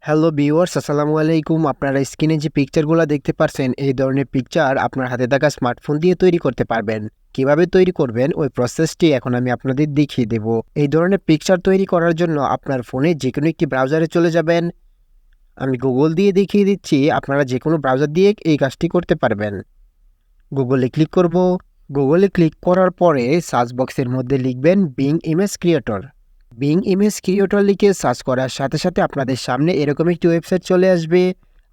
Hello viewers, আসসালামু আলাইকুম। আপনারা স্ক্রিনে যে পিকচারগুলো দেখতে পাচ্ছেন, এই ধরনের পিকচার আপনার হাতে থাকা স্মার্টফোন দিয়ে তৈরি করতে পারবেন। কিভাবে তৈরি করবেন ওই প্রসেসটি এখন আমি আপনাদের দেখিয়ে দেব। এই ধরনের পিকচার তৈরি করার জন্য আপনার ফোনে যে কোনো একটি ব্রাউজারে চলে যাবেন। আমি গুগল দিয়ে দেখিয়ে দিচ্ছি, আপনারা যে কোনো ব্রাউজার দিয়ে এই কাজটি করতে পারবেন। গুগলে ক্লিক করব। গুগলে ক্লিক করার পরে সার্চ বক্সের মধ্যে লিখবেন being image creator. Being image creator লিখে সার্চ করার সাথে সাথে আপনাদের সামনে এরকম একটি ওয়েবসাইট চলে আসবে।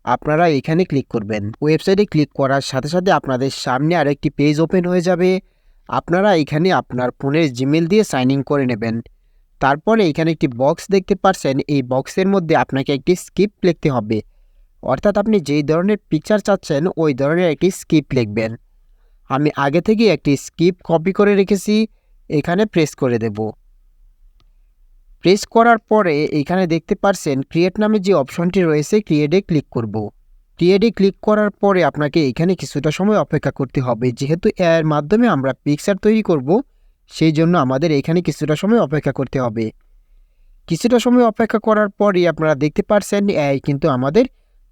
আপনারা এখানে ক্লিক করবেন। ওয়েবসাইটে ক্লিক করার সাথে সাথে আপনাদের সামনে আরেকটি পেজ ওপেন হয়ে যাবে। আপনারা এখানে আপনার ফোনের জিমেল দিয়ে সাইন ইন করে নেবেন। তারপরে এখানে একটি বক্স দেখতে পাচ্ছেন, এই বক্সের মধ্যে আপনাকে একটি স্ক্রিপ্ট লিখতে হবে। অর্থাৎ আপনি যেই ধরনের পিকচার চাচ্ছেন ওই ধরনের একটি স্ক্রিপ্ট লিখবেন। আমি আগে থেকে একটি স্ক্রিপ্ট কপি করে রেখেছি, এখানে প্রেস করে দেব। প্রেস করার পরে এখানে দেখতে পাচ্ছেন ক্রিয়েট নামে যে অপশনটি রয়েছে, ক্রিয়েটে ক্লিক করব। ক্রিয়েটে ক্লিক করার পরে আপনাকে এখানে কিছুটা সময় অপেক্ষা করতে হবে। যেহেতু এর মাধ্যমে আমরা পিকচার তৈরি করব, সেই জন্য আমাদের এখানে কিছুটা সময় অপেক্ষা করতে হবে। কিছুটা সময় অপেক্ষা করার পরই আপনারা দেখতে পাচ্ছেন এআই কিন্তু আমাদের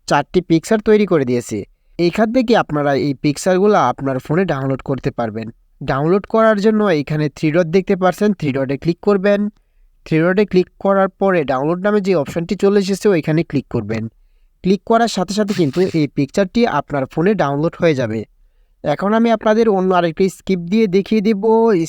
4টি পিকচার তৈরি করে দিয়েছে। এইখান থেকে আপনারা এই পিকচারগুলো আপনার ফোনে ডাউনলোড করতে পারবেন। ডাউনলোড করার জন্য এখানে 3 ডট দেখতে পাচ্ছেন, 3 ডটে ক্লিক করবেন। 3 ডটে ক্লিক করার পরে ডাউনলোড নামে যে অপশনটি চলে এসেছে ওইখানে ক্লিক করবেন। ক্লিক করার সাথে সাথে কিন্তু এই পিকচারটি আপনার ফোনে ডাউনলোড হয়ে যাবে। এখন আমি আপনাদের অন্য আরেকটি স্ক্রিপ্ট দিয়ে দেখিয়ে দেব।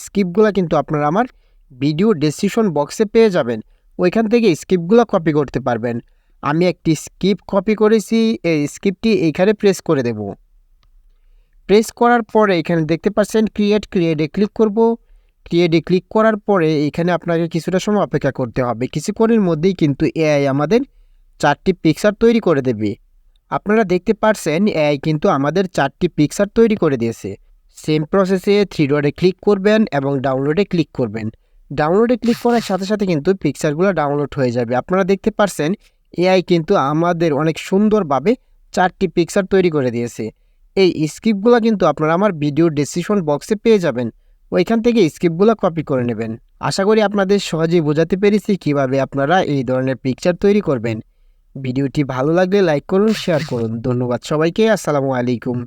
স্ক্রিপ্টগুলো কিন্তু আপনারা আমার ভিডিও ডেসক্রিপশন বক্সে পেয়ে যাবেন। ওইখান থেকে স্ক্রিপ্টগুলো কপি করতে পারবেন। আমি একটি স্ক্রিপ্ট কপি করেছি, এই স্ক্রিপ্টটি এইখানে প্রেস করে দেব। প্রেস করার পরে এখানে দেখতে পাচ্ছেন ক্রিয়েটে ক্লিক করব। ক্রিয়েটে ক্লিক করার পরে এখানে আপনাকে কিছুটা সময় অপেক্ষা করতে হবে। কিছুক্ষণের মধ্যেই কিন্তু এআই আমাদের 4টি পিকচার তৈরি করে দেবে। আপনারা দেখতে পাচ্ছেন এআই কিন্তু আমাদের 4টি পিকচার তৈরি করে দিয়েছে। সেম প্রসেসে 3 ডটে ক্লিক করবেন এবং ডাউনলোডে ক্লিক করবেন। ডাউনলোডে ক্লিক করার সাথে সাথে কিন্তু পিকচারগুলো ডাউনলোড হয়ে যাবে। আপনারা দেখতে পাচ্ছেন এআই কিন্তু আমাদের অনেক সুন্দরভাবে 4টি পিকচার তৈরি করে দিয়েছে। এই স্ক্রিপ্টগুলো কিন্তু আপনারা আমার ভিডিও ডেসক্রিপশন বক্সে পেয়ে যাবেন। ওইখান থেকে স্ক্রিপ্টগুলো কপি করে নেবেন। আশা করি আপনাদের সহজেই বোঝাতে পেরেছি কিভাবে আপনারা এই ধরনের পিকচার তৈরি করবেন। ভিডিওটি ভালো লাগলে লাইক করুন, শেয়ার করুন। ধন্যবাদ সবাইকে। আসসালামু আলাইকুম।